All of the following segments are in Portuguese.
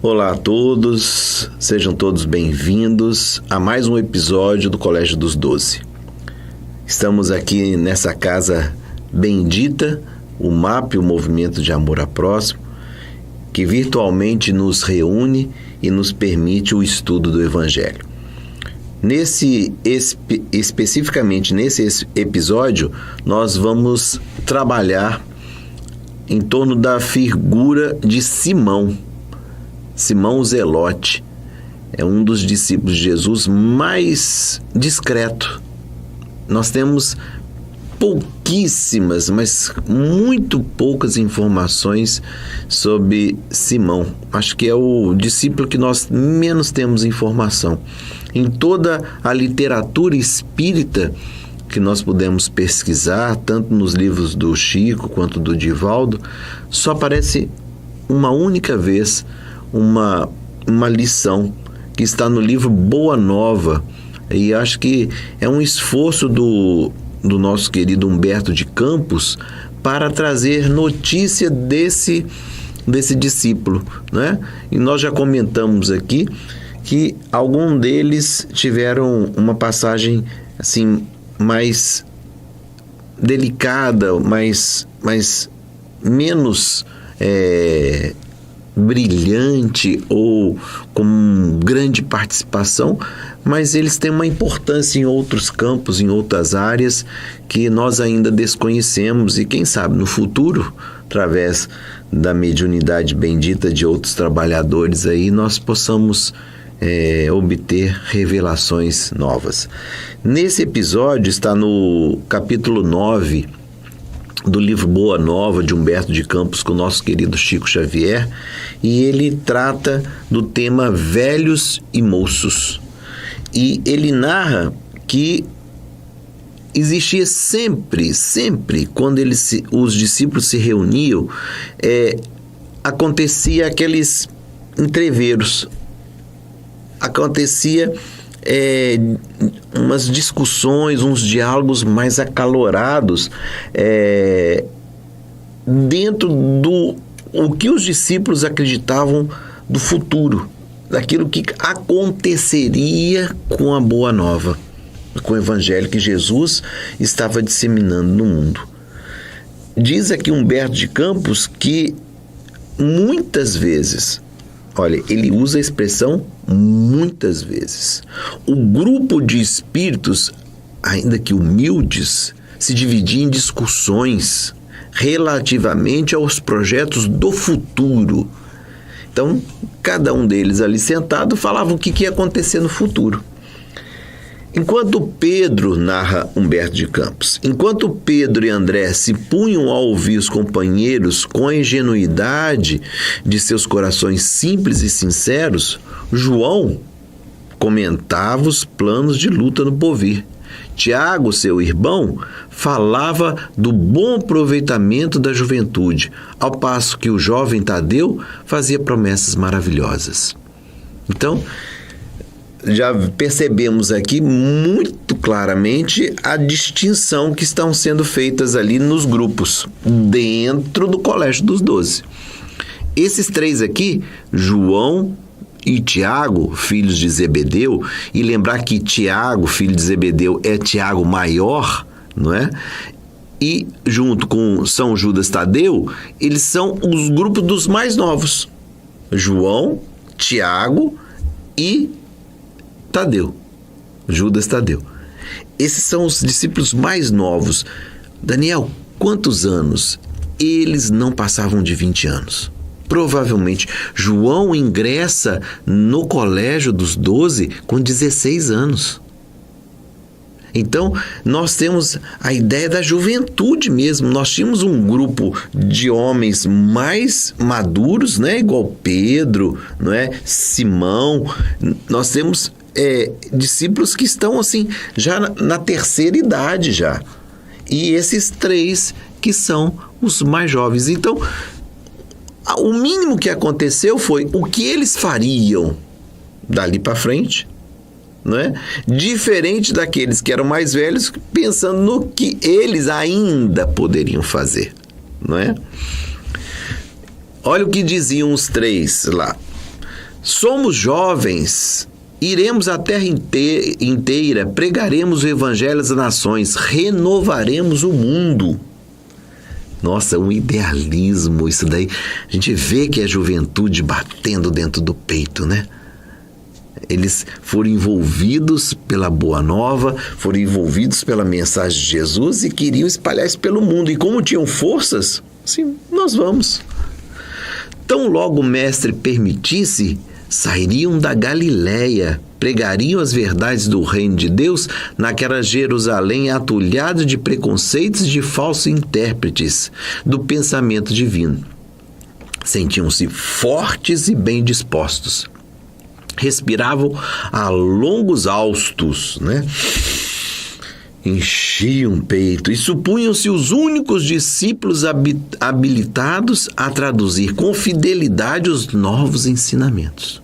Olá a todos, sejam todos bem-vindos a mais um episódio do Colégio dos 12. Estamos aqui nessa casa bendita, o MAP, o Movimento de Amor ao Próximo, que virtualmente nos reúne e nos permite o estudo do Evangelho. Especificamente nesse episódio, nós vamos trabalhar em torno da figura de Simão o Zelote. É um dos discípulos de Jesus mais discreto. Nós temos pouquíssimas, mas muito poucas informações sobre Simão. Acho que é o discípulo que nós menos temos informação. Em toda a literatura espírita que nós pudemos pesquisar, tanto nos livros do Chico quanto do Divaldo, só aparece uma única vez uma lição que está no livro Boa Nova, e acho que é um esforço do nosso querido Humberto de Campos para trazer notícia desse discípulo, né? E nós já comentamos aqui que alguns deles tiveram uma passagem assim mais delicada, menos brilhante ou com grande participação, mas eles têm uma importância em outros campos, em outras áreas que nós ainda desconhecemos, e quem sabe no futuro, através da mediunidade bendita de outros trabalhadores aí, nós possamos obter revelações novas. Nesse episódio está no capítulo 9 do livro Boa Nova, de Humberto de Campos, com o nosso querido Chico Xavier, e ele trata do tema velhos e moços. E ele narra que existia sempre, quando os discípulos se reuniam, acontecia aqueles entreveros, acontecia umas discussões, uns diálogos mais acalorados dentro do o que os discípulos acreditavam do futuro, daquilo que aconteceria com a Boa Nova, com o Evangelho que Jesus estava disseminando no mundo. Diz aqui Humberto de Campos que muitas vezes, olha, ele usa a expressão muitas vezes, o grupo de espíritos, ainda que humildes, se dividia em discussões relativamente aos projetos do futuro. Então, cada um deles ali sentado falava o que ia acontecer no futuro. Enquanto Pedro, narra Humberto de Campos, enquanto Pedro e André se punham a ouvir os companheiros com a ingenuidade de seus corações simples e sinceros, João comentava os planos de luta no porvir. Tiago, seu irmão, falava do bom aproveitamento da juventude, ao passo que o jovem Tadeu fazia promessas maravilhosas. Então, já percebemos aqui muito claramente a distinção que estão sendo feitas ali nos grupos, dentro do Colégio dos 12. Esses três aqui, João e Tiago, filhos de Zebedeu, e lembrar que Tiago, filho de Zebedeu, é Tiago maior, não é? E junto com São Judas Tadeu, eles são os grupos dos mais novos. João, Tiago e Tadeu, Judas Tadeu. Esses são os discípulos mais novos. Daniel, quantos anos? Eles não passavam de 20 anos. Provavelmente, João ingressa no Colégio dos 12 com 16 anos. Então, nós temos a ideia da juventude mesmo. Nós tínhamos um grupo de homens mais maduros, né? Igual Pedro, não é? Simão. Nós temos discípulos que estão assim já na terceira idade já. E esses três que são os mais jovens. Então, o mínimo que aconteceu foi o que eles fariam dali para frente, não é? Diferente daqueles que eram mais velhos, pensando no que eles ainda poderiam fazer, não é? Olha o que diziam os três lá. Somos jovens, iremos à terra inteira, pregaremos o evangelho às nações, renovaremos o mundo. Nossa, um idealismo isso daí. A gente vê que é a juventude batendo dentro do peito, né? Eles foram envolvidos pela Boa Nova, foram envolvidos pela mensagem de Jesus e queriam espalhar isso pelo mundo. E como tinham forças, sim, nós vamos. Tão logo o mestre permitisse, sairiam da Galiléia, pregariam as verdades do reino de Deus naquela Jerusalém atulhada de preconceitos de falsos intérpretes do pensamento divino. Sentiam-se fortes e bem dispostos. Respiravam a longos haustos, né? Enchiam o peito e supunham-se os únicos discípulos habilitados a traduzir com fidelidade os novos ensinamentos.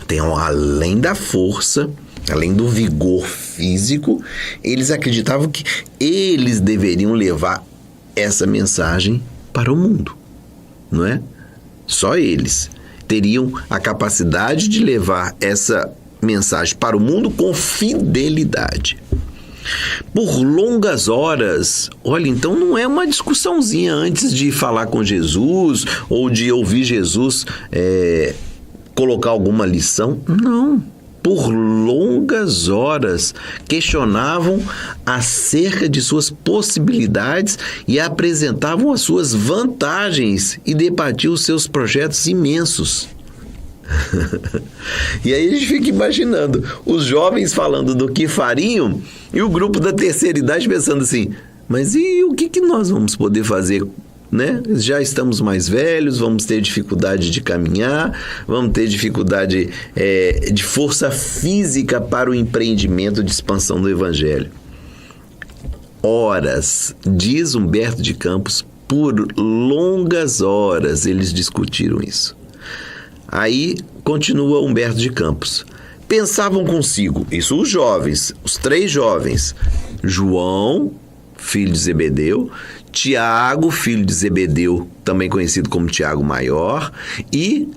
Então, além da força, além do vigor físico, eles acreditavam que eles deveriam levar essa mensagem para o mundo, não é? Só eles teriam a capacidade de levar essa mensagem para o mundo com fidelidade. Por longas horas, olha, então não é uma discussãozinha antes de falar com Jesus ou de ouvir Jesus colocar alguma lição. Não. Por longas horas questionavam acerca de suas possibilidades e apresentavam as suas vantagens e debatiam os seus projetos imensos. E aí a gente fica imaginando os jovens falando do que fariam e o grupo da terceira idade pensando assim, mas e o que nós vamos poder fazer, né? Já estamos mais velhos, vamos ter dificuldade de caminhar, vamos ter dificuldade de força física para o empreendimento de expansão do evangelho. Horas, diz Humberto de Campos, por longas horas eles discutiram isso. Aí continua Humberto de Campos. Pensavam consigo, isso os jovens, os 3 jovens, João, filho de Zebedeu, Tiago, filho de Zebedeu, também conhecido como Tiago Maior, e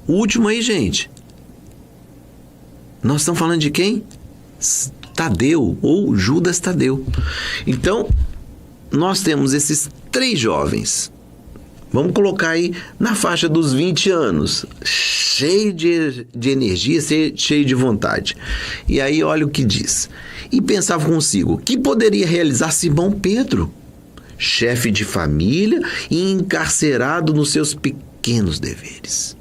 o último aí, gente. Nós estamos falando de quem? Tadeu, ou Judas Tadeu. Então, nós temos esses 3 jovens. Vamos colocar aí na faixa dos 20 anos, cheio de energia, cheio de vontade. E aí olha o que diz. E pensava consigo, que poderia realizar Simão Pedro, chefe de família e encarcerado nos seus pequenos deveres.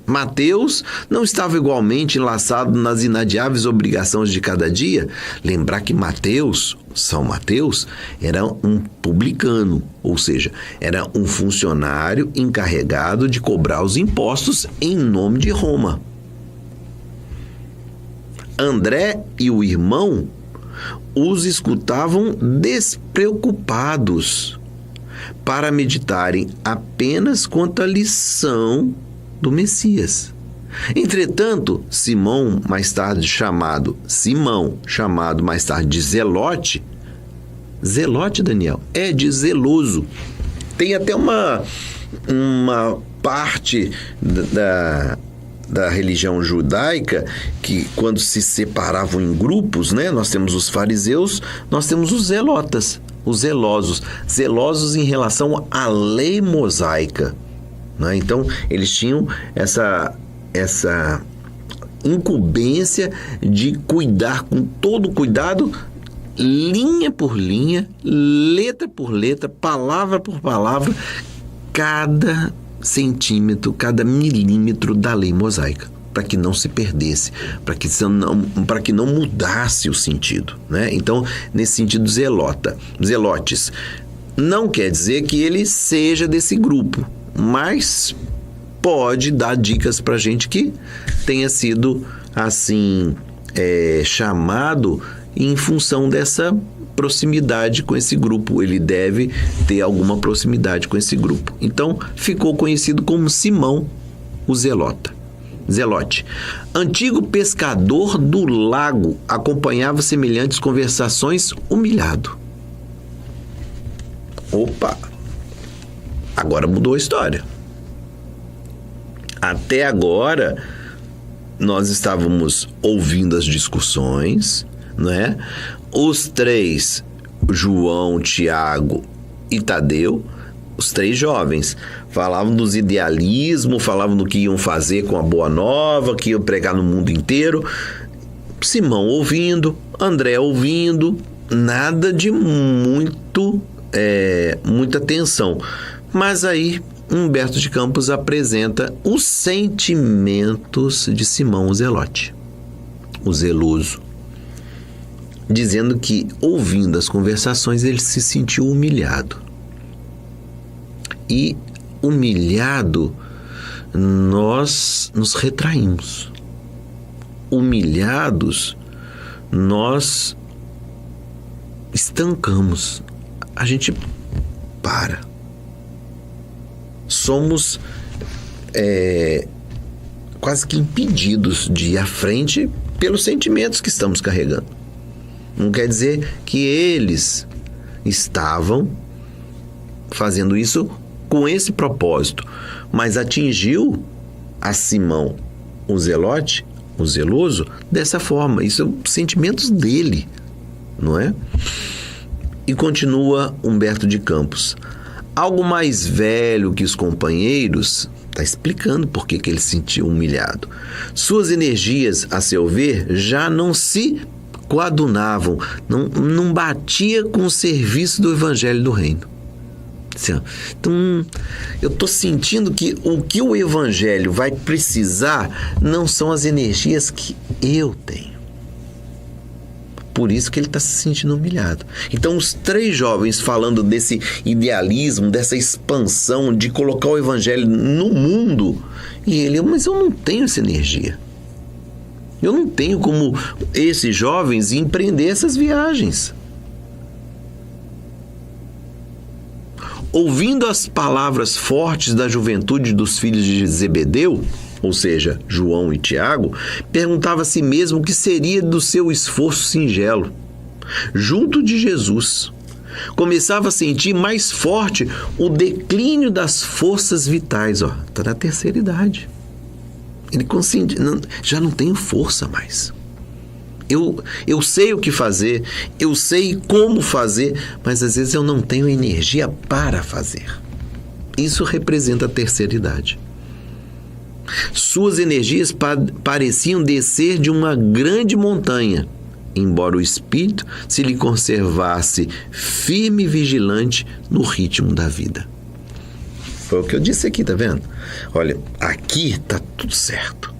Mateus não estava igualmente enlaçado nas inadiáveis obrigações de cada dia? Lembrar que São Mateus, era um publicano, ou seja, era um funcionário encarregado de cobrar os impostos em nome de Roma. André e o irmão os escutavam despreocupados para meditarem apenas quanto à lição do Messias. Entretanto, Simão chamado mais tarde de Zelote, Daniel, é de zeloso. Tem até uma parte da religião judaica que quando se separavam em grupos, né? Nós temos os fariseus, nós temos os zelotas, os zelosos em relação à lei mosaica. Né? Então, eles tinham essa incumbência de cuidar com todo cuidado, linha por linha, letra por letra, palavra por palavra, cada centímetro, cada milímetro da lei mosaica, para que não se perdesse, para que não mudasse o sentido. Né? Então, nesse sentido, zelotes, não quer dizer que ele seja desse grupo, mas pode dar dicas para a gente que tenha sido assim chamado em função dessa proximidade com esse grupo. Ele deve ter alguma proximidade com esse grupo. Então, ficou conhecido como Simão o Zelote. Antigo pescador do lago, acompanhava semelhantes conversações humilhado. Opa! Agora mudou a história. Até agora, nós estávamos ouvindo as discussões, não é? Os três, João, Tiago e Tadeu, os três jovens, falavam dos idealismos, falavam do que iam fazer com a Boa Nova, que iam pregar no mundo inteiro. Simão ouvindo, André ouvindo, nada de muita atenção. Mas aí Humberto de Campos apresenta os sentimentos de Simão o Zelote, o zeloso, dizendo que, ouvindo as conversações, ele se sentiu humilhado. E, humilhado, nós nos retraímos. Humilhados, nós estancamos. A gente para. Somos quase que impedidos de ir à frente pelos sentimentos que estamos carregando. Não quer dizer que eles estavam fazendo isso com esse propósito, mas atingiu a Simão, o Zelote, o zeloso, dessa forma. Isso são sentimentos dele, não é? E continua Humberto de Campos. Algo mais velho que os companheiros, está explicando por que ele se sentiu humilhado. Suas energias, a seu ver, já não se coadunavam, não batia com o serviço do Evangelho do Reino. Então, eu estou sentindo que o Evangelho vai precisar não são as energias que eu tenho. Por isso que ele está se sentindo humilhado. Então, os três jovens falando desse idealismo, dessa expansão de colocar o Evangelho no mundo, e ele, mas eu não tenho essa energia. Eu não tenho como esses jovens empreender essas viagens. Ouvindo as palavras fortes da juventude dos filhos de Zebedeu, ou seja, João e Tiago, perguntava a si mesmo o que seria do seu esforço singelo. Junto de Jesus, começava a sentir mais forte o declínio das forças vitais. Está na terceira idade. Ele já não tem força mais. Eu sei o que fazer, eu sei como fazer, mas às vezes eu não tenho energia para fazer. Isso representa a terceira idade. Suas energias pareciam descer de uma grande montanha, embora o espírito se lhe conservasse firme e vigilante no ritmo da vida. Foi o que eu disse aqui, tá vendo? Olha, aqui está tudo certo.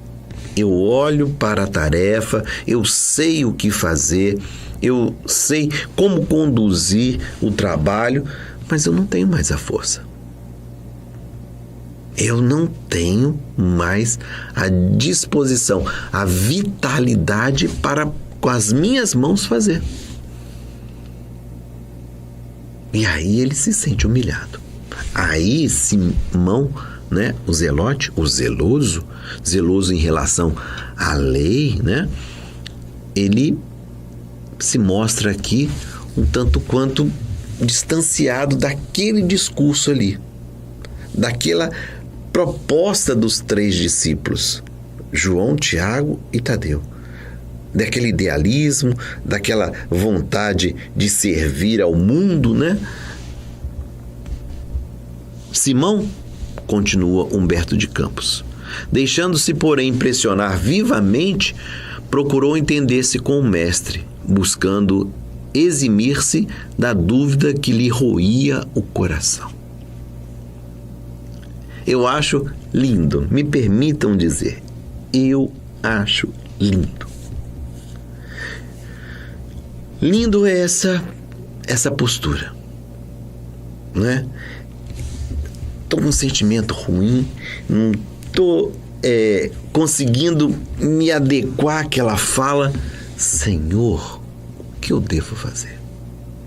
Eu olho para a tarefa, eu sei o que fazer, eu sei como conduzir o trabalho, mas eu não tenho mais a força. Eu não tenho mais a disposição, a vitalidade para, com as minhas mãos, fazer. E aí ele se sente humilhado. Aí Simão, né, o zelote, o zeloso em relação à lei, né, ele se mostra aqui um tanto quanto distanciado daquele discurso ali, daquela proposta dos três discípulos, João, Tiago e Tadeu, daquele idealismo, daquela vontade de servir ao mundo, né? Simão, continua Humberto de Campos, deixando-se, porém, impressionar vivamente, procurou entender-se com o mestre, buscando eximir-se da dúvida que lhe roía o coração. Eu acho lindo, me permitam dizer, eu acho lindo. Lindo é essa postura, né? Estou com um sentimento ruim, não estou conseguindo me adequar àquela fala. Senhor, o que eu devo fazer?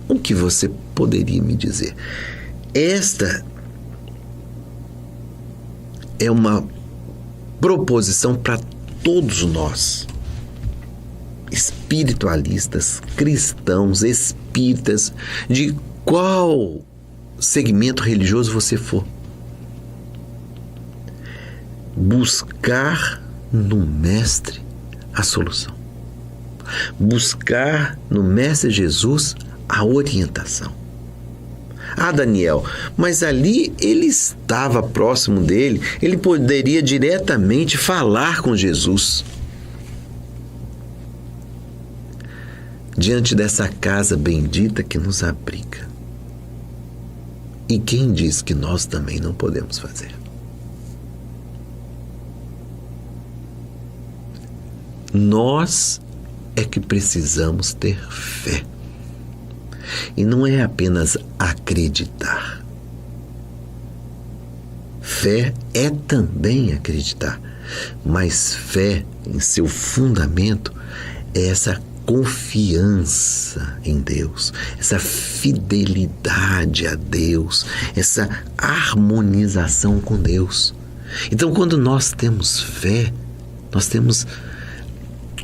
O que você poderia me dizer? Esta é uma proposição para todos nós, espiritualistas, cristãos, espíritas, de qual segmento religioso você for. buscar no Mestre a solução. Buscar no Mestre Jesus a orientação. Ah, Daniel, mas ali ele estava próximo dele, ele poderia diretamente falar com Jesus. Diante dessa casa bendita que nos abriga. E quem diz que nós também não podemos fazer? Nós é que precisamos ter fé. E não é apenas acreditar. Fé é também acreditar, mas fé, em seu fundamento, é essa confiança em Deus, essa fidelidade a Deus, essa harmonização com Deus. Então, quando nós temos fé, nós temos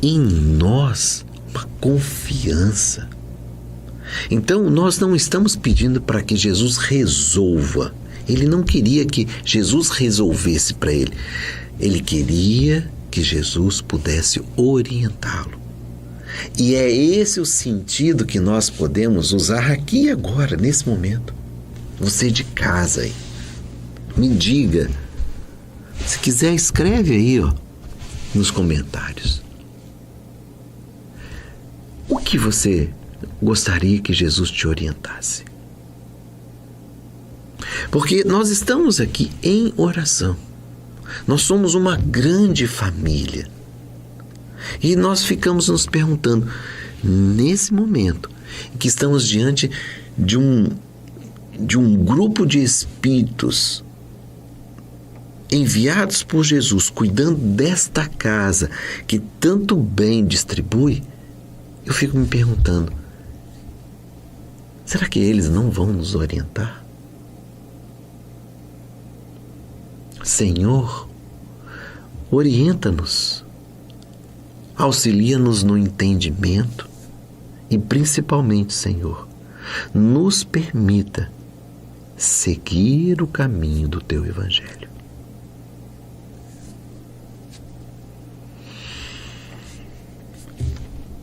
em nós uma confiança. Então, nós não estamos pedindo para que Jesus resolva. Ele não queria que Jesus resolvesse para ele. Ele queria que Jesus pudesse orientá-lo. E é esse o sentido que nós podemos usar aqui e agora, nesse momento. Você de casa aí, me diga. Se quiser, escreve aí, nos comentários. O que você gostaria que Jesus te orientasse? Porque nós estamos aqui em oração. Nós somos uma grande família. E nós ficamos nos perguntando, nesse momento, que estamos diante de um grupo de espíritos enviados por Jesus, cuidando desta casa que tanto bem distribui, eu fico me perguntando, será que eles não vão nos orientar? Senhor, orienta-nos, auxilia-nos no entendimento e, principalmente, Senhor, nos permita seguir o caminho do Teu Evangelho.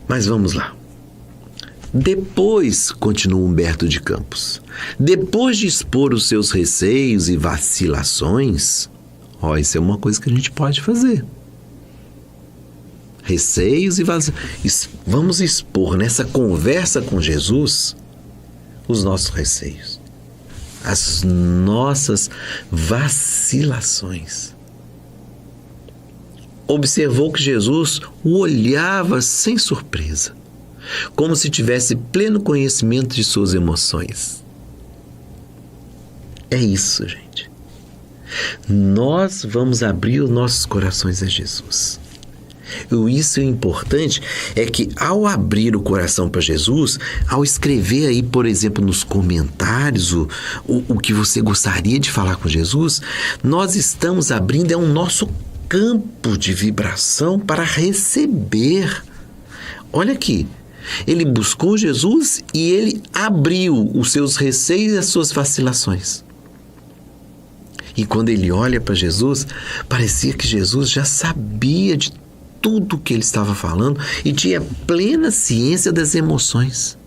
Mas vamos lá. Depois, continua Humberto de Campos, depois de expor os seus receios e vacilações, isso é uma coisa que a gente pode fazer. Receios e vacilações. Vamos expor nessa conversa com Jesus os nossos receios, as nossas vacilações. Observou que Jesus o olhava sem surpresa, como se tivesse pleno conhecimento de suas emoções. É isso, gente. Nós vamos abrir os nossos corações a Jesus. E isso é importante, é que ao abrir o coração para Jesus, ao escrever aí, por exemplo, nos comentários o que você gostaria de falar com Jesus, nós estamos abrindo um nosso campo de vibração para receber. Olha aqui, ele buscou Jesus e ele abriu os seus receios e as suas vacilações. E quando ele olha para Jesus, parecia que Jesus já sabia de tudo o que ele estava falando e tinha plena ciência das emoções.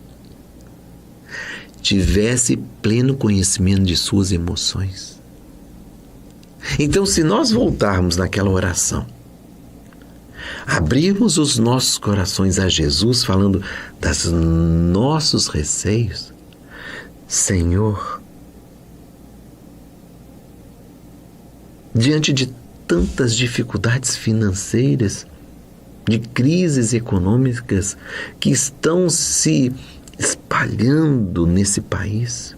Tivesse pleno conhecimento de suas emoções. Então, se nós voltarmos naquela oração, abrirmos os nossos corações a Jesus, falando dos nossos receios, Senhor, diante de tantas dificuldades financeiras, de crises econômicas que estão se espalhando nesse país,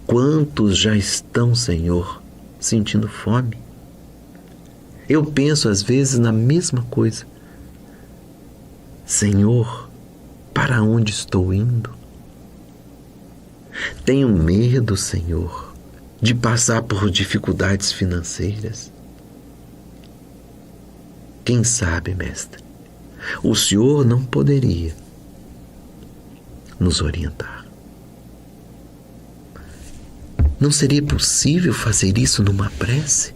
quantos já estão, Senhor, sentindo fome? Eu penso às vezes na mesma coisa. Senhor, para onde estou indo? Tenho medo, Senhor, de passar por dificuldades financeiras. Quem sabe, Mestre, o Senhor não poderia nos orientar. Não seria possível fazer isso numa prece?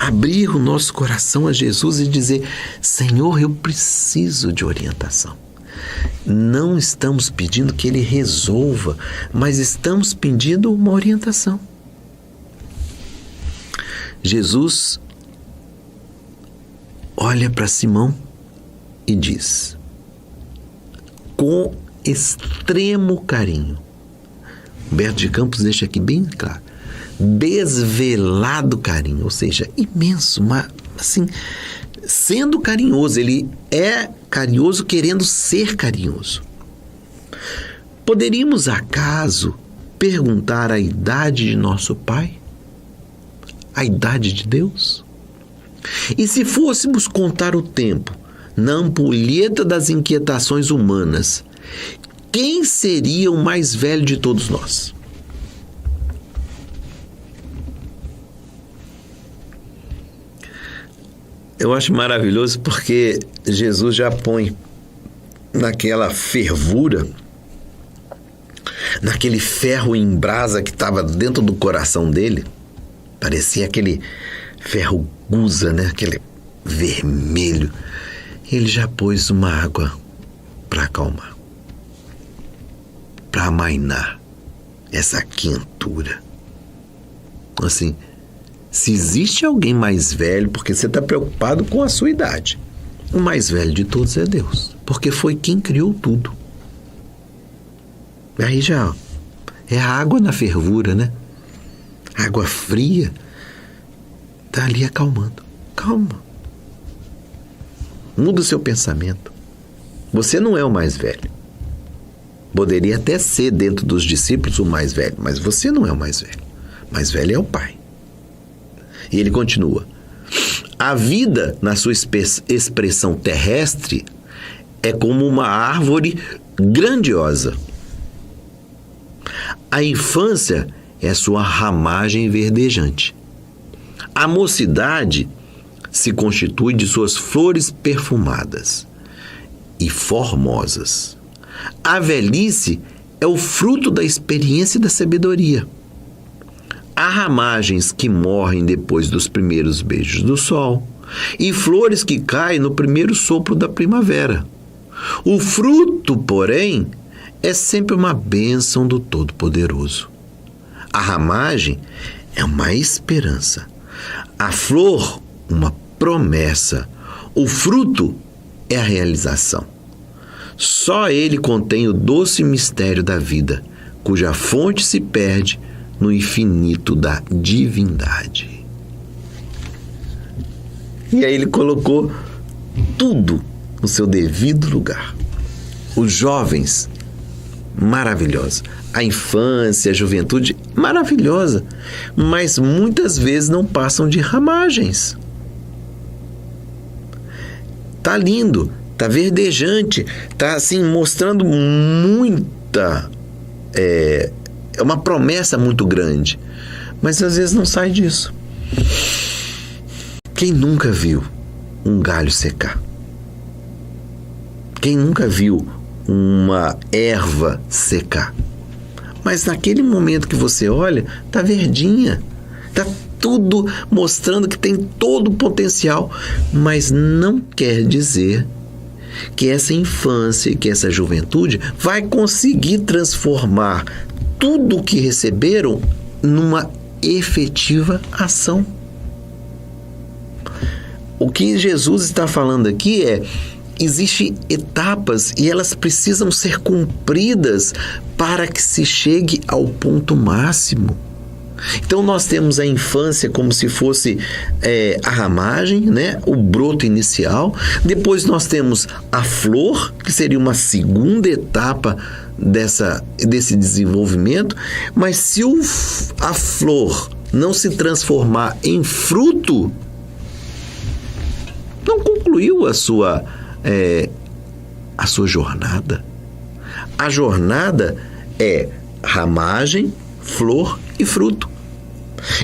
abrir o nosso coração a Jesus e dizer: Senhor, eu preciso de orientação. Não estamos pedindo que Ele resolva, mas estamos pedindo uma orientação. Jesus olha para Simão e diz, com extremo carinho, Humberto de Campos deixa aqui bem claro, desvelado carinho, ou seja, imenso, mas assim, sendo carinhoso, ele é carinhoso querendo ser carinhoso. Poderíamos acaso perguntar a idade de nosso Pai? A idade de Deus? E se fôssemos contar o tempo na ampulheta das inquietações humanas, quem seria o mais velho de todos nós? Eu acho maravilhoso porque Jesus já põe naquela fervura, naquele ferro em brasa que estava dentro do coração dele, parecia aquele ferro gusa, né? Aquele vermelho. Ele já pôs uma água para acalmar, para amainar essa quentura. Assim, se existe alguém mais velho, porque você está preocupado com a sua idade, o mais velho de todos é Deus, porque foi quem criou tudo. Aí já é a água na fervura, né? Água fria está ali acalmando. Calma. Muda o seu pensamento. Você não é o mais velho. Poderia até ser dentro dos discípulos o mais velho, mas você não é o mais velho. O mais velho é o Pai. E ele continua. A vida, na sua expressão terrestre, é como uma árvore grandiosa. A infância é sua ramagem verdejante. A mocidade se constitui de suas flores perfumadas e formosas. A velhice é o fruto da experiência e da sabedoria. Há ramagens que morrem depois dos primeiros beijos do sol e flores que caem no primeiro sopro da primavera. O fruto, porém, é sempre uma bênção do Todo-Poderoso. A ramagem é uma esperança. A flor, uma promessa. O fruto é a realização. Só ele contém o doce mistério da vida, cuja fonte se perde no infinito da divindade. E aí ele colocou tudo no seu devido lugar. Os jovens, maravilhosos. A infância, a juventude, maravilhosa. Mas muitas vezes não passam de ramagens. Tá lindo, tá verdejante, tá assim mostrando muita... É uma promessa muito grande. Mas às vezes não sai disso. Quem nunca viu um galho secar? Quem nunca viu uma erva secar? Mas naquele momento que você olha, tá verdinha. Tá tudo mostrando que tem todo o potencial. Mas não quer dizer que essa infância, que essa juventude vai conseguir transformar tudo o que receberam numa efetiva ação. O que Jesus está falando aqui é: existem etapas e elas precisam ser cumpridas para que se chegue ao ponto máximo. Então nós temos a infância como se fosse a ramagem, né? O broto inicial. Depois nós temos a flor, que seria uma segunda etapa desse desenvolvimento. Mas se a flor não se transformar em fruto, não concluiu a sua jornada. A jornada é ramagem, flor e fruto.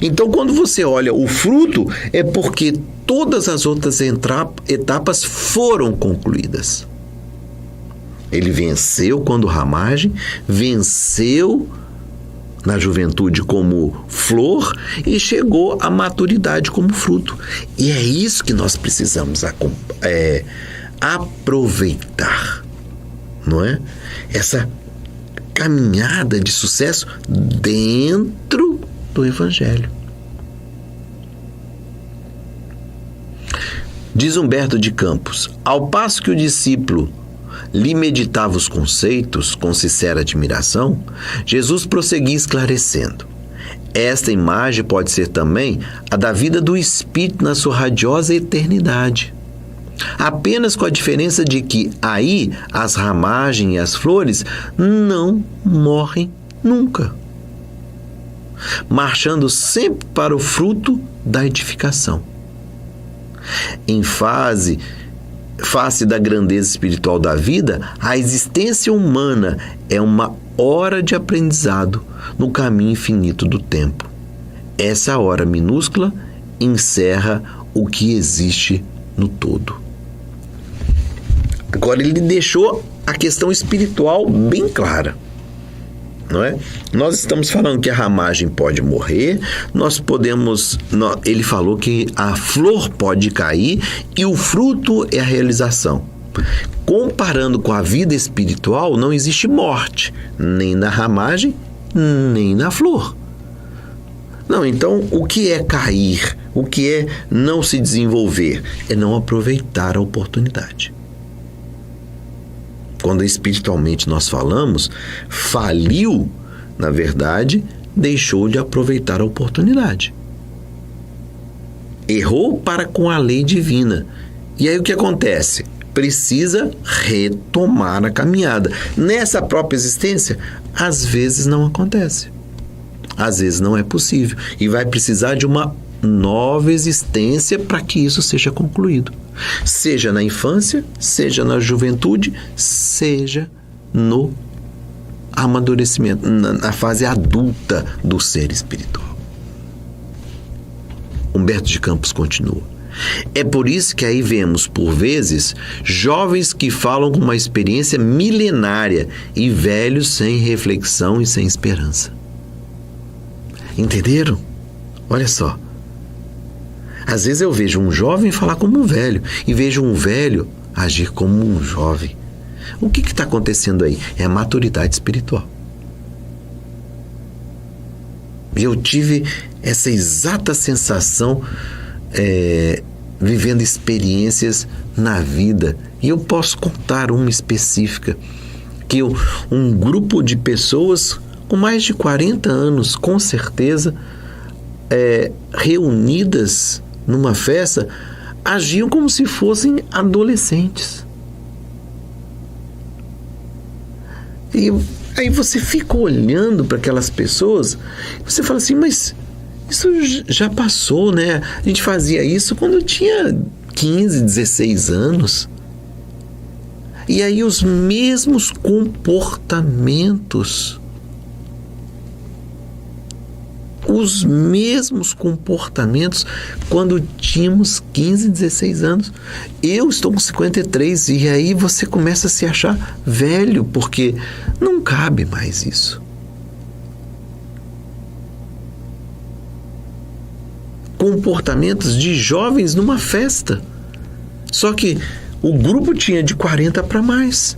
Então, quando você olha o fruto, é porque todas as outras etapas foram concluídas. Ele venceu quando ramagem, venceu na juventude como flor e chegou à maturidade como fruto. E é isso que nós precisamos aproveitar, não é? Essa caminhada de sucesso dentro do Evangelho. Diz Humberto de Campos: ao passo que o discípulo lhe meditava os conceitos com sincera admiração, Jesus prosseguia esclarecendo: esta imagem pode ser também a da vida do Espírito na sua radiosa eternidade. Apenas com a diferença de que aí as ramagens e as flores não morrem nunca, marchando sempre para o fruto da edificação. Em face da grandeza espiritual da vida, a existência humana é uma hora de aprendizado no caminho infinito do tempo. Essa hora minúscula encerra o que existe no todo. Agora ele deixou a questão espiritual bem clara, não é? Nós estamos falando que a ramagem pode morrer, ele falou que a flor pode cair e o fruto é a realização. Comparando com a vida espiritual, não existe morte, nem na ramagem, nem na flor. Não, então o que é cair? O que é não se desenvolver? É não aproveitar a oportunidade. Quando espiritualmente nós falamos, faliu, na verdade, deixou de aproveitar a oportunidade. Errou para com a lei divina. E aí o que acontece? Precisa retomar a caminhada. Nessa própria existência, às vezes não acontece. Às vezes não é possível. E vai precisar de uma nova existência para que isso seja concluído. Seja na infância, seja na juventude, seja no amadurecimento, na fase adulta do ser espiritual. Humberto de Campos continua: é por isso que aí vemos, por vezes, jovens que falam com uma experiência milenária e velhos sem reflexão e sem esperança. Entenderam? Olha só. Às vezes eu vejo um jovem falar como um velho e vejo um velho agir como um jovem. O que está acontecendo aí? É a maturidade espiritual. E eu tive essa exata sensação vivendo experiências na vida. E eu posso contar uma específica, que um grupo de pessoas com mais de 40 anos, com certeza, reunidas numa festa, agiam como se fossem adolescentes. E aí você fica olhando para aquelas pessoas, você fala assim, mas isso já passou, né? A gente fazia isso quando eu tinha 15, 16 anos. E aí os mesmos comportamentos, quando tínhamos 15, 16 anos. Eu estou com 53 e aí você começa a se achar velho, porque não cabe mais isso. Comportamentos de jovens numa festa. Só que o grupo tinha de 40 para mais.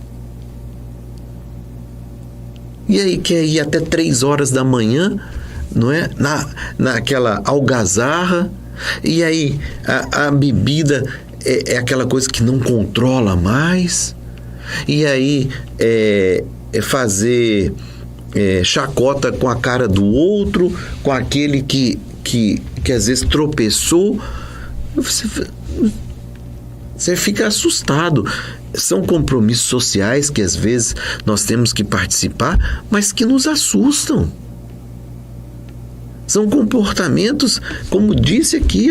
E aí quer ir até 3 horas da manhã, não é? Naquela algazarra, e aí a bebida é aquela coisa que não controla mais, e aí fazer chacota com a cara do outro, com aquele que às vezes tropeçou. Você fica assustado. São compromissos sociais que às vezes nós temos que participar, mas que nos assustam. São comportamentos, como disse aqui,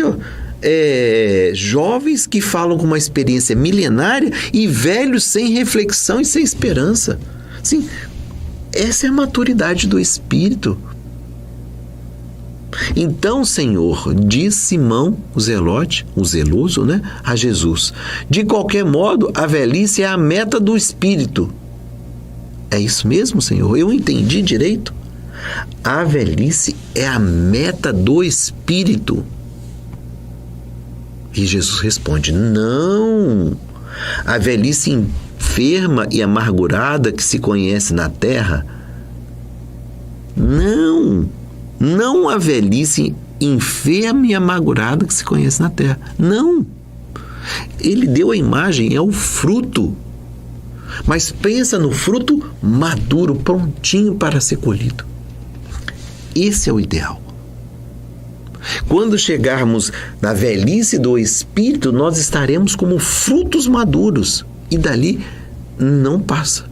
jovens que falam com uma experiência milenária e velhos sem reflexão e sem esperança. Sim, essa é a maturidade do espírito. Então, Senhor, diz Simão, o zelote, o zeloso, né, a Jesus: de qualquer modo, a velhice é a meta do espírito. É isso mesmo, Senhor? Eu entendi direito? A velhice é a meta do espírito. E Jesus responde: não. A velhice enferma e amargurada que se conhece na terra, não a velhice enferma e amargurada que se conhece na terra. Não. Ele deu a imagem, é o fruto. Mas pensa no fruto maduro, prontinho para ser colhido. Esse é o ideal. Quando chegarmos na velhice do Espírito, nós estaremos como frutos maduros. E dali não passa.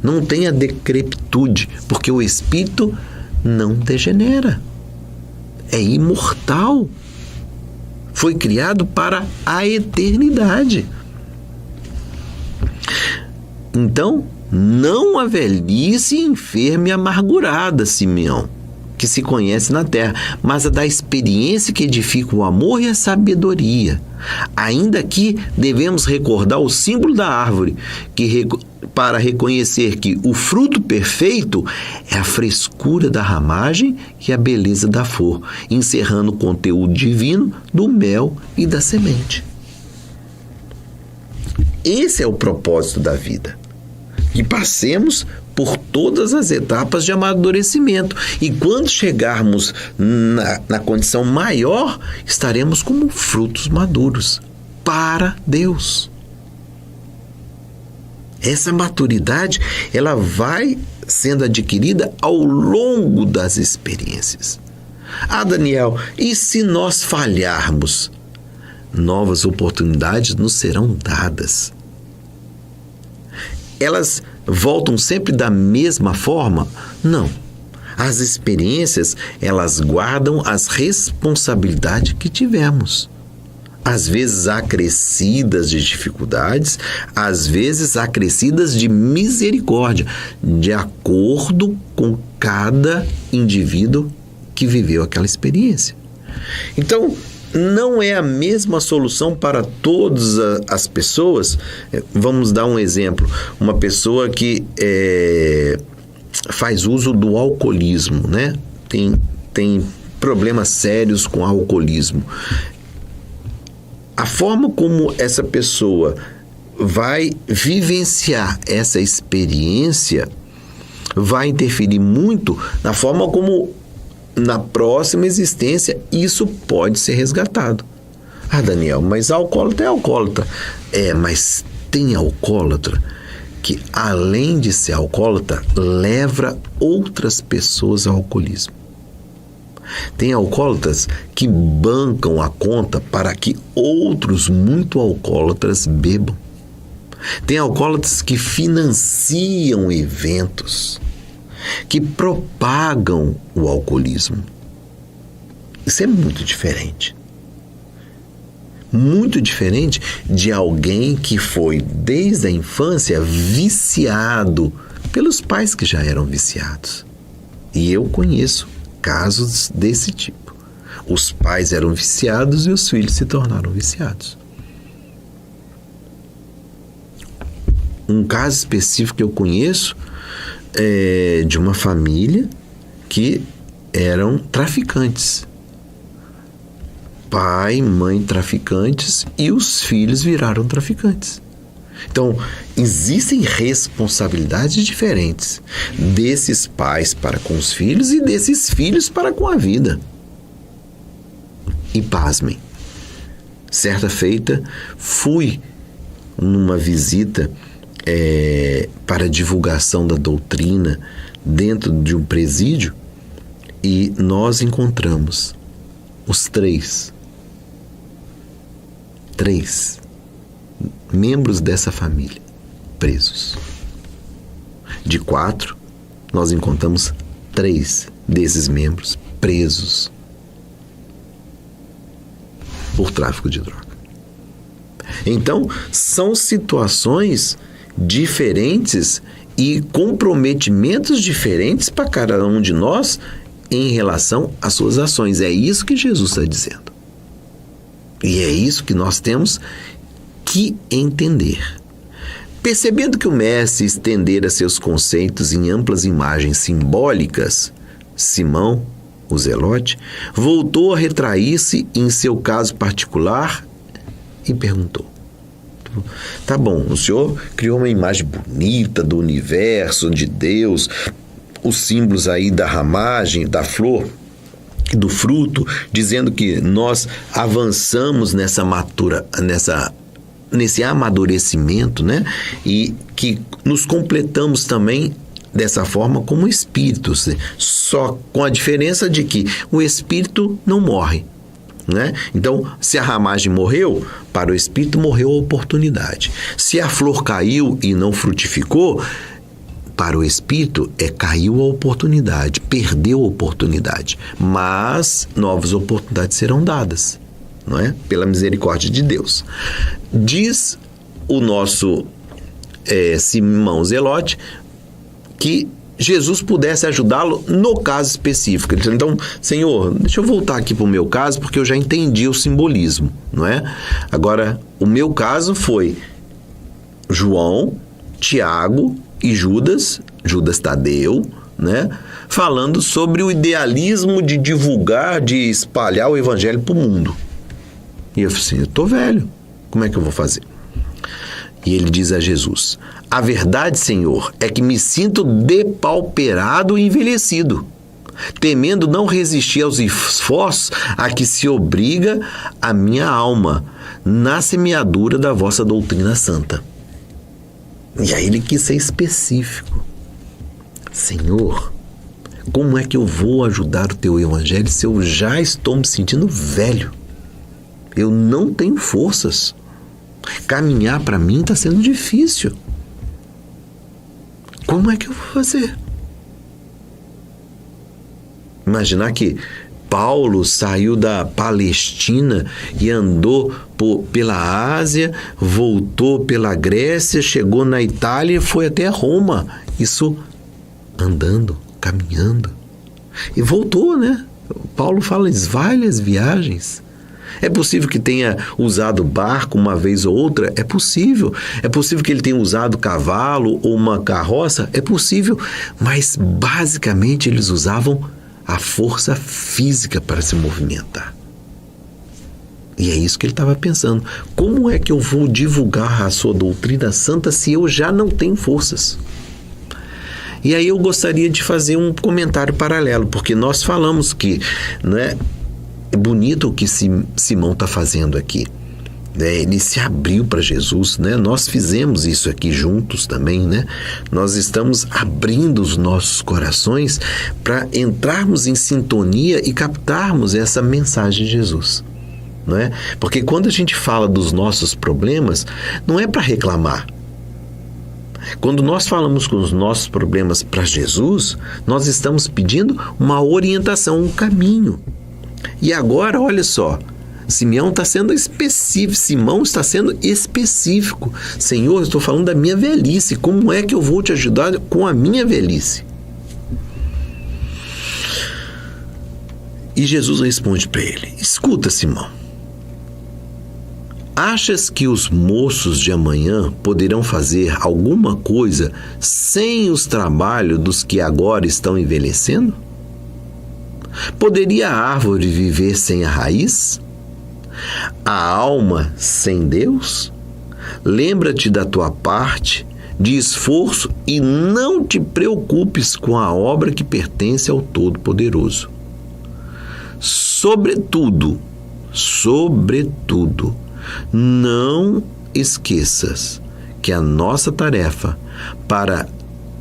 Não tem a decrepitude, porque o Espírito não degenera. É imortal. Foi criado para a eternidade. Então, não a velhice enferma e amargurada, Simeão, que se conhece na terra, mas a da experiência que edifica o amor e a sabedoria. Ainda que devemos recordar o símbolo da árvore, para reconhecer que o fruto perfeito é a frescura da ramagem e a beleza da flor, encerrando o conteúdo divino do mel e da semente. Esse é o propósito da vida. Que passemos por todas as etapas de amadurecimento. E quando chegarmos na condição maior, estaremos como frutos maduros para Deus. Essa maturidade, ela vai sendo adquirida ao longo das experiências. Ah, Daniel, e se nós falharmos? Novas oportunidades nos serão dadas. Elas voltam sempre da mesma forma? Não. As experiências, elas guardam as responsabilidades que tivemos. Às vezes acrescidas de dificuldades, às vezes acrescidas de misericórdia, de acordo com cada indivíduo que viveu aquela experiência. Então, não é a mesma solução para todas as pessoas. Vamos dar um exemplo. Uma pessoa que faz uso do alcoolismo, né? Tem problemas sérios com alcoolismo. A forma como essa pessoa vai vivenciar essa experiência vai interferir muito na forma como, na próxima existência, isso pode ser resgatado. Ah, Daniel, mas alcoólatra é alcoólatra. Mas tem alcoólatra que, além de ser alcoólatra, leva outras pessoas ao alcoolismo. Tem alcoólatras que bancam a conta para que outros muito alcoólatras bebam. Tem alcoólatras que financiam eventos, que propagam o alcoolismo. Isso é muito diferente. Muito diferente de alguém que foi, desde a infância, viciado pelos pais que já eram viciados. E eu conheço casos desse tipo. Os pais eram viciados e os filhos se tornaram viciados. Um caso específico que eu conheço é de uma família que eram traficantes. Pai, mãe traficantes, e os filhos viraram traficantes. Então, existem responsabilidades diferentes desses pais para com os filhos e desses filhos para com a vida. E pasmem, certa feita fui numa visita para divulgação da doutrina dentro de um presídio e nós encontramos os três membros dessa família presos. De 4, nós encontramos 3 desses membros presos por tráfico de droga. Então, são situações diferentes e comprometimentos diferentes para cada um de nós em relação às suas ações. É isso que Jesus está dizendo. E é isso que nós temos que entender. Percebendo que o mestre estendera seus conceitos em amplas imagens simbólicas, Simão, o Zelote, voltou a retrair-se em seu caso particular e perguntou: tá bom, o senhor criou uma imagem bonita do universo, de Deus, os símbolos aí da ramagem, da flor e do fruto, dizendo que nós avançamos nesse amadurecimento, né? E que nos completamos também dessa forma como espíritos, né? Só com a diferença de que o espírito não morre, né? Então, se a ramagem morreu, para o espírito morreu a oportunidade. Se a flor caiu e não frutificou, para o espírito caiu a oportunidade, perdeu a oportunidade, mas novas oportunidades serão dadas, não é? Pela misericórdia de Deus. Diz o nosso Simão Zelote que Jesus pudesse ajudá-lo no caso específico. Ele disse: então, Senhor, deixa eu voltar aqui para o meu caso, porque eu já entendi o simbolismo, não é? Agora, o meu caso foi João, Tiago e Judas Tadeu, né? Falando sobre o idealismo de divulgar, de espalhar o evangelho para o mundo. E eu falei assim: eu estou velho, como é que eu vou fazer? E ele diz a Jesus: a verdade, Senhor, é que me sinto depauperado e envelhecido, temendo não resistir aos esforços a que se obriga a minha alma na semeadura da vossa doutrina santa. E aí ele quis ser específico. Senhor, como é que eu vou ajudar o teu evangelho se eu já estou me sentindo velho? Eu não tenho forças. Caminhar para mim está sendo difícil. Como é que eu vou fazer? Imaginar que Paulo saiu da Palestina e andou pela Ásia, voltou pela Grécia, chegou na Itália e foi até Roma. Isso andando, caminhando. E voltou, né? Paulo fala em várias viagens. É possível que tenha usado barco uma vez ou outra? É possível. É possível que ele tenha usado cavalo ou uma carroça? É possível. Mas, basicamente, eles usavam a força física para se movimentar. E é isso que ele estava pensando. Como é que eu vou divulgar a sua doutrina santa se eu já não tenho forças? E aí eu gostaria de fazer um comentário paralelo, porque nós falamos que, né, é bonito o que Simão está fazendo aqui. Ele se abriu para Jesus, né? Nós fizemos isso aqui juntos também, né? Nós estamos abrindo os nossos corações para entrarmos em sintonia e captarmos essa mensagem de Jesus, não é? Porque quando a gente fala dos nossos problemas, não é para reclamar. Quando nós falamos com os nossos problemas para Jesus, nós estamos pedindo uma orientação, um caminho. E agora, olha só, Simão está sendo específico. Senhor, eu estou falando da minha velhice. Como é que eu vou te ajudar com a minha velhice? E Jesus responde para ele: escuta, Simão. Achas que os moços de amanhã poderão fazer alguma coisa sem os trabalhos dos que agora estão envelhecendo? Poderia a árvore viver sem a raiz? A alma sem Deus? Lembra-te da tua parte de esforço e não te preocupes com a obra que pertence ao Todo-Poderoso. Sobretudo, não esqueças que a nossa tarefa para a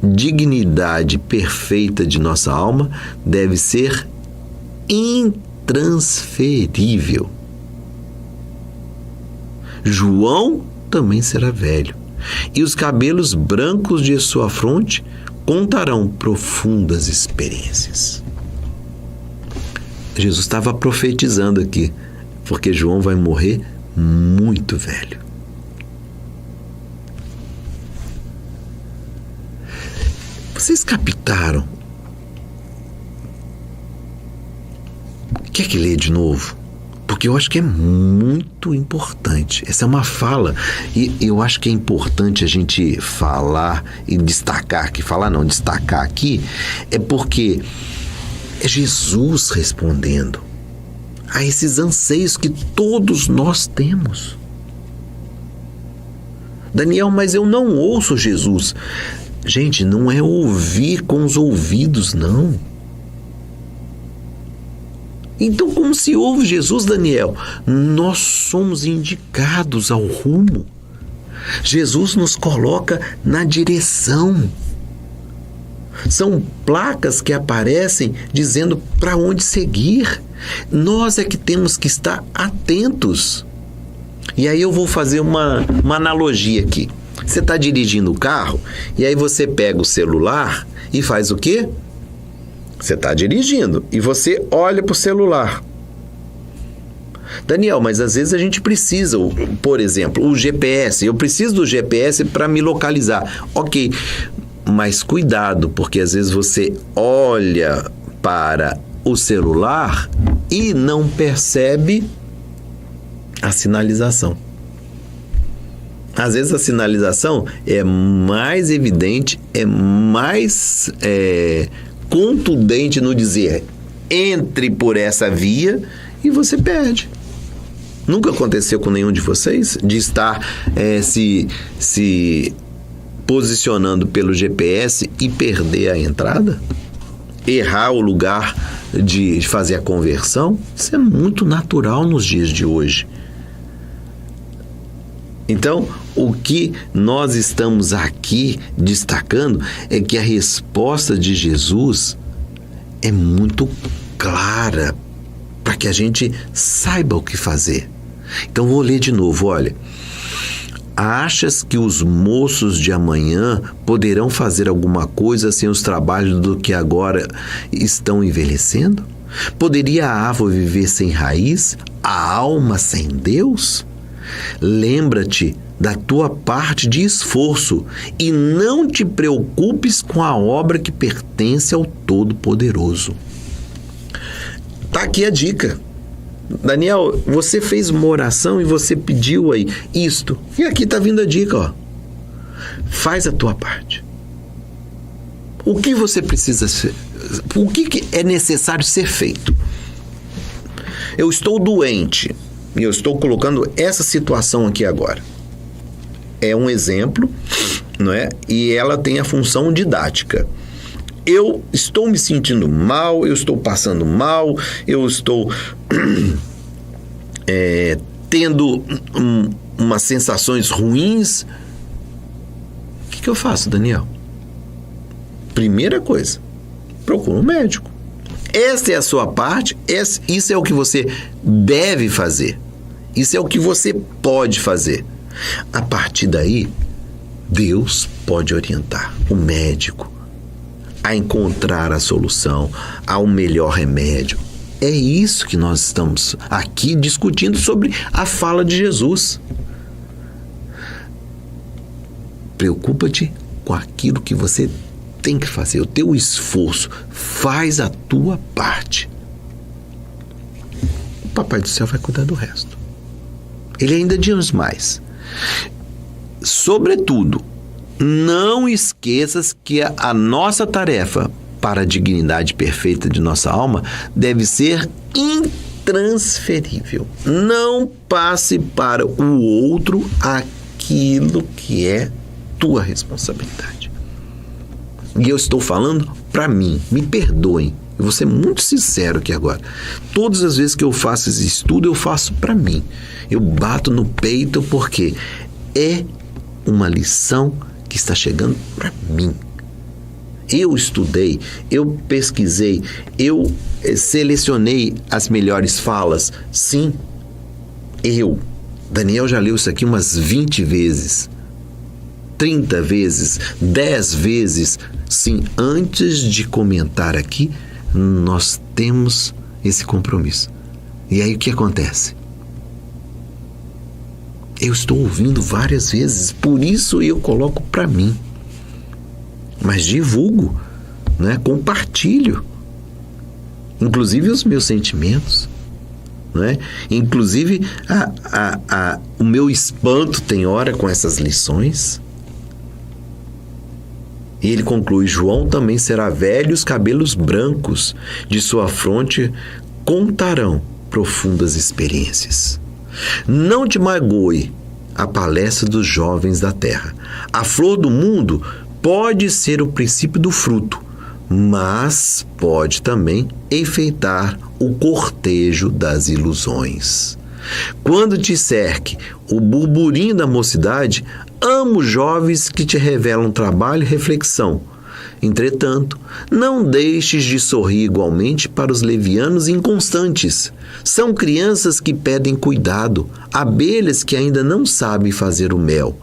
dignidade perfeita de nossa alma deve ser intransferível. João também será velho, e os cabelos brancos de sua fronte contarão profundas experiências. Jesus estava profetizando aqui, porque João vai morrer muito velho. Vocês captaram? Quer que leia de novo? Porque eu acho que é muito importante. Essa é uma fala. E eu acho que é importante a gente falar e destacar, destacar aqui, é porque é Jesus respondendo a esses anseios que todos nós temos. Daniel, mas eu não ouço Jesus. Gente, não é ouvir com os ouvidos, não. Então, como se ouve Jesus, Daniel? Nós somos indicados ao rumo. Jesus nos coloca na direção. São placas que aparecem dizendo para onde seguir. Nós é que temos que estar atentos. E aí eu vou fazer uma analogia aqui. Você está dirigindo o carro e aí você pega o celular e faz o quê? Você está dirigindo e você olha para o celular. Daniel, mas às vezes a gente precisa, por exemplo, o GPS. Eu preciso do GPS para me localizar. Ok, mas cuidado, porque às vezes você olha para o celular e não percebe a sinalização. Às vezes a sinalização é mais evidente, é mais contundente no dizer entre por essa via e você perde. Nunca aconteceu com nenhum de vocês de estar se posicionando pelo GPS e perder a entrada? Errar o lugar de fazer a conversão? Isso é muito natural nos dias de hoje. Então, o que nós estamos aqui destacando é que a resposta de Jesus é muito clara para que a gente saiba o que fazer. Então, vou ler de novo, olha. Achas que os moços de amanhã poderão fazer alguma coisa sem os trabalhos do que agora estão envelhecendo? Poderia a árvore viver sem raiz, a alma sem Deus? Lembra-te da tua parte de esforço e não te preocupes com a obra que pertence ao Todo-Poderoso. Tá aqui a dica. Daniel, você fez uma oração e você pediu aí isto. E aqui tá vindo a dica, ó. Faz a tua parte. O que você precisa ser? O que é necessário ser feito? Eu estou doente. E eu estou colocando essa situação aqui agora. É um exemplo, não é? E ela tem a função didática. Eu estou me sentindo mal, eu estou passando mal, eu estou tendo umas sensações ruins. O que eu faço, Daniel? Primeira coisa, procura um médico. Esta é a sua parte, isso é o que você deve fazer. Isso é o que você pode fazer. A partir daí, Deus pode orientar o médico a encontrar a solução, ao melhor remédio. É isso que nós estamos aqui discutindo sobre a fala de Jesus. Preocupa-te com aquilo que você tem que fazer, o teu esforço. Faz a tua parte. O Papai do Céu vai cuidar do resto. Ele ainda diz mais. Sobretudo, não esqueças que a nossa tarefa para a dignidade perfeita de nossa alma deve ser intransferível. Não passe para o outro aquilo que é tua responsabilidade. E eu estou falando para mim. Me perdoem. Eu vou ser muito sincero aqui agora. Todas as vezes que eu faço esse estudo, eu faço para mim. Eu bato no peito porque é uma lição que está chegando para mim. Eu estudei, eu pesquisei, eu selecionei as melhores falas. Sim, Daniel já leu isso aqui umas 20 vezes, 30 vezes, 10 vezes. Sim, antes de comentar aqui, nós temos esse compromisso. E aí o que acontece? Eu estou ouvindo várias vezes, por isso eu coloco para mim. Mas divulgo, né? Compartilho, inclusive os meus sentimentos. não é? Inclusive, o meu espanto tem hora com essas lições. E ele conclui: João também será velho, e os cabelos brancos de sua fronte contarão profundas experiências. Não te magoe a palestra dos jovens da terra. A flor do mundo pode ser o princípio do fruto, mas pode também enfeitar o cortejo das ilusões. Quando te cerque o burburinho da mocidade, ama os jovens que te revelam trabalho e reflexão. Entretanto, não deixes de sorrir igualmente para os levianos inconstantes. São crianças que pedem cuidado, abelhas que ainda não sabem fazer o mel.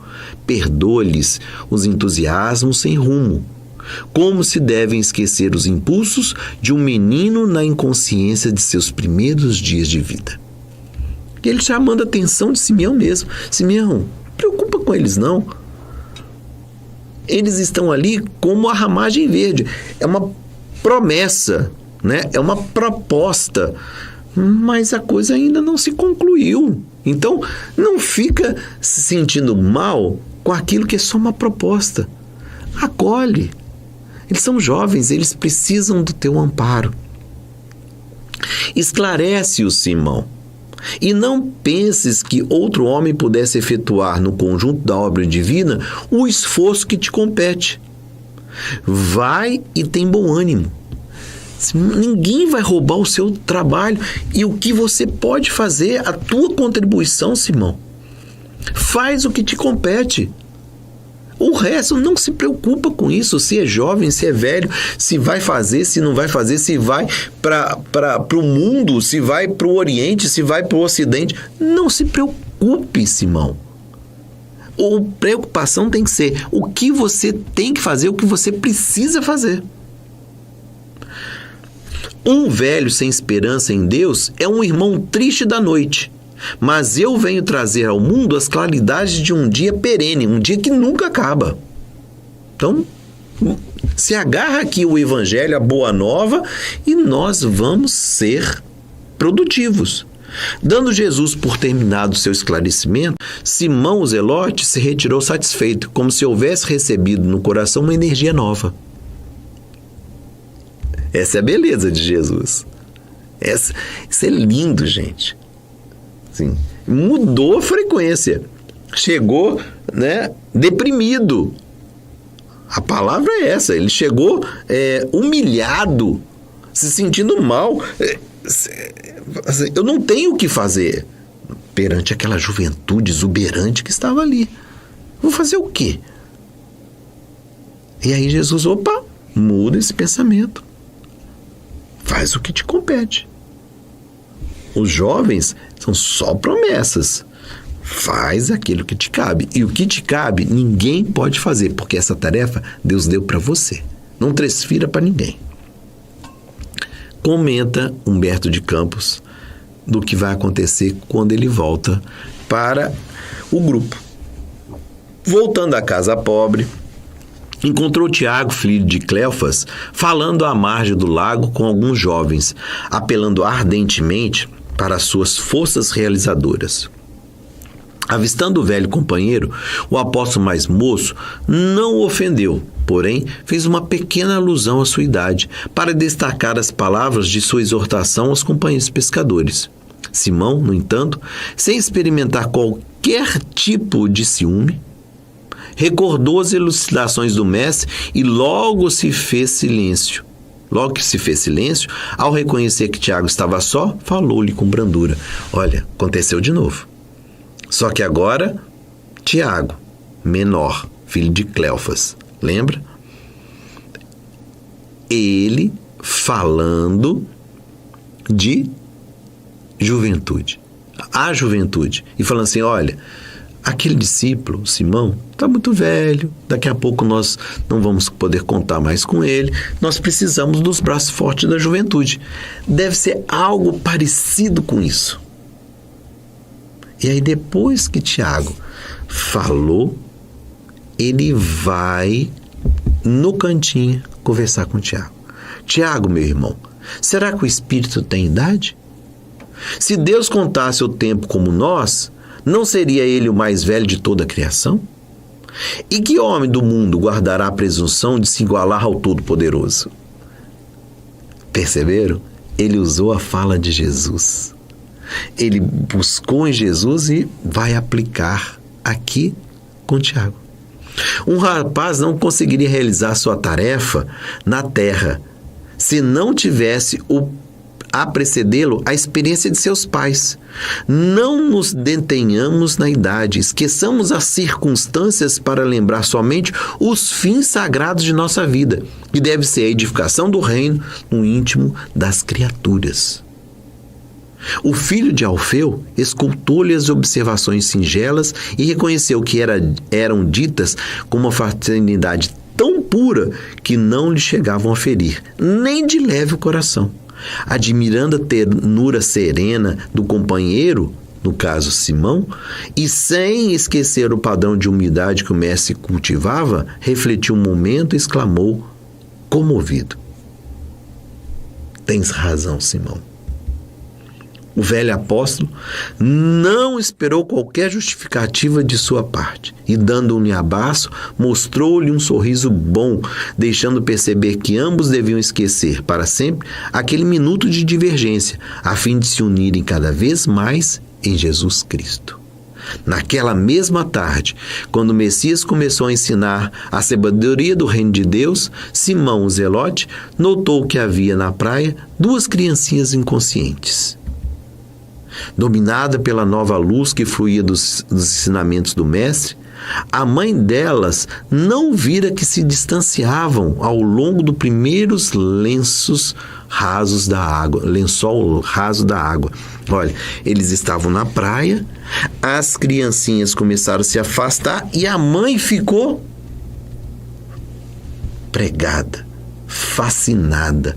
Perdoa-lhes os entusiasmos sem rumo. Como se devem esquecer os impulsos de um menino na inconsciência de seus primeiros dias de vida. E ele chamando a atenção de Simeão mesmo. Simeão, não preocupa com eles não. Eles estão ali como a ramagem verde. É uma promessa, né? É uma proposta, mas a coisa ainda não se concluiu. Então, não fica se sentindo mal com aquilo que é só uma proposta. Acolhe. Eles são jovens, eles precisam do teu amparo. Esclarece-o, Simão. E não penses que outro homem pudesse efetuar no conjunto da obra divina o esforço que te compete. Vai e tem bom ânimo. Ninguém vai roubar o seu trabalho e o que você pode fazer, a tua contribuição, Simão. Faz o que te compete. O resto, não se preocupa com isso, se é jovem, se é velho, se vai fazer, se não vai fazer, se vai para o mundo, se vai para o Oriente, se vai para o Ocidente. Não se preocupe, Simão. A preocupação tem que ser o que você tem que fazer, o que você precisa fazer. Um velho sem esperança em Deus é um irmão triste da noite. Mas eu venho trazer ao mundo as claridades de um dia perene, um dia que nunca acaba. Então, se agarra aqui o Evangelho, a Boa Nova, e nós vamos ser produtivos. Dando Jesus por terminado seu esclarecimento, Simão o Zelote se retirou satisfeito, como se houvesse recebido no coração uma energia nova. Essa é a beleza de Jesus. Isso é lindo, gente. Sim. Mudou a frequência. Chegou, né, deprimido. A palavra é essa. Ele chegou humilhado, se sentindo mal. Eu não tenho o que fazer perante aquela juventude exuberante que estava ali. Vou fazer o quê? E aí Jesus, muda esse pensamento. Faz o que te compete. Os jovens são só promessas. Faz aquilo que te cabe. E o que te cabe, ninguém pode fazer, porque essa tarefa Deus deu para você. Não transfira para ninguém. Comenta Humberto de Campos do que vai acontecer quando ele volta para o grupo. Voltando à casa pobre, encontrou Tiago, filho de Cleofas, falando à margem do lago com alguns jovens, apelando ardentemente para as suas forças realizadoras. Avistando o velho companheiro, o apóstolo mais moço não o ofendeu, porém fez uma pequena alusão à sua idade, para destacar as palavras de sua exortação aos companheiros pescadores. Simão, no entanto, sem experimentar qualquer tipo de ciúme, recordou as elucidações do mestre e logo que se fez silêncio, ao reconhecer que Tiago estava só, falou-lhe com brandura. Olha, aconteceu de novo. Só que agora, Tiago, menor, filho de Cleofas, lembra? Ele falando de juventude, a juventude, e falando assim, olha, aquele discípulo, Simão, está muito velho, daqui a pouco nós não vamos poder contar mais com ele, nós precisamos dos braços fortes da juventude. Deve ser algo parecido com isso. E aí depois que Tiago falou, ele vai no cantinho conversar com Tiago. Tiago, meu irmão, será que o Espírito tem idade? Se Deus contasse o tempo como nós, não seria ele o mais velho de toda a criação? E que homem do mundo guardará a presunção de se igualar ao Todo-Poderoso? Perceberam? Ele usou a fala de Jesus. Ele buscou em Jesus e vai aplicar aqui com Tiago. Um rapaz não conseguiria realizar sua tarefa na terra se não tivesse a precedê-lo a experiência de seus pais. Não nos detenhamos na idade, esqueçamos as circunstâncias para lembrar somente os fins sagrados de nossa vida, que deve ser a edificação do reino no íntimo das criaturas. O filho de Alfeu escutou-lhe as observações singelas e reconheceu que eram ditas com uma fraternidade tão pura que não lhe chegavam a ferir, nem de leve o coração. Admirando a ternura serena do companheiro, no caso Simão, e sem esquecer o padrão de humildade que o mestre cultivava, refletiu um momento e exclamou, comovido: tens razão, Simão. O velho apóstolo não esperou qualquer justificativa de sua parte e, dando-lhe abraço, mostrou-lhe um sorriso bom, deixando perceber que ambos deviam esquecer para sempre aquele minuto de divergência, a fim de se unirem cada vez mais em Jesus Cristo. Naquela mesma tarde, quando o Messias começou a ensinar a sabedoria do reino de Deus, Simão, o Zelote, notou que havia na praia 2 criancinhas inconscientes. Dominada pela nova luz que fluía dos ensinamentos do mestre, a mãe delas não vira que se distanciavam ao longo dos primeiros lençol raso da água. Olha, eles estavam na praia, as criancinhas começaram a se afastar e a mãe ficou pregada, fascinada,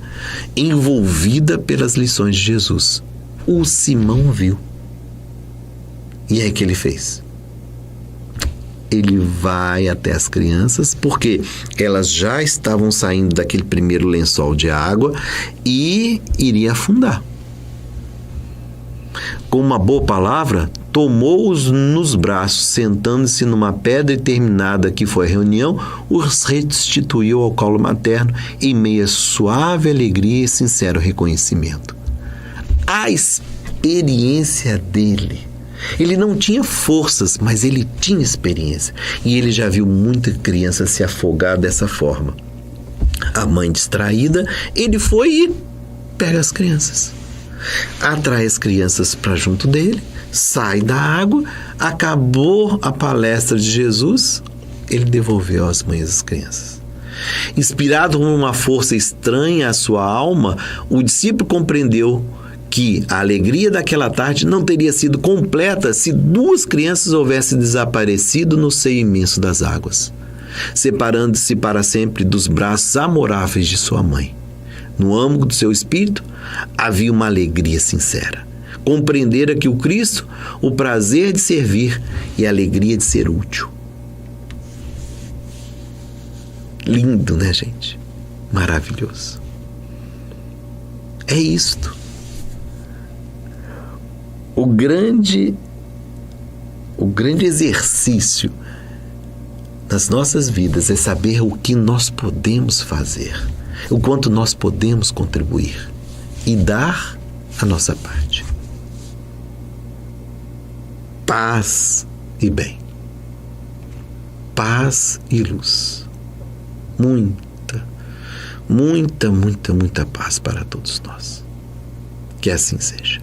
envolvida pelas lições de Jesus. O Simão viu. E aí o que ele fez? Ele vai até as crianças, porque elas já estavam saindo daquele primeiro lençol de água e iria afundar. Com uma boa palavra, tomou-os nos braços, sentando-se numa pedra determinada que foi a reunião, os restituiu ao colo materno em meio a suave alegria e sincero reconhecimento. A experiência dele. Ele não tinha forças, mas ele tinha experiência. E ele já viu muita criança se afogar dessa forma. A mãe distraída, ele foi e pega as crianças. Atrai as crianças para junto dele, sai da água, acabou a palestra de Jesus, ele devolveu às mães as crianças. Inspirado por uma força estranha à sua alma, o discípulo compreendeu que a alegria daquela tarde não teria sido completa se 2 crianças houvessem desaparecido no seio imenso das águas, separando-se para sempre dos braços amoráveis de sua mãe. No âmago do seu espírito havia uma alegria sincera. Compreendera que o Cristo, o prazer de servir e a alegria de ser útil. Lindo, né, gente? Maravilhoso. É isto. O grande exercício nas nossas vidas é saber o que nós podemos fazer, o quanto nós podemos contribuir e dar a nossa parte. Paz e bem. Paz e luz. Muita paz para todos nós. Que assim seja.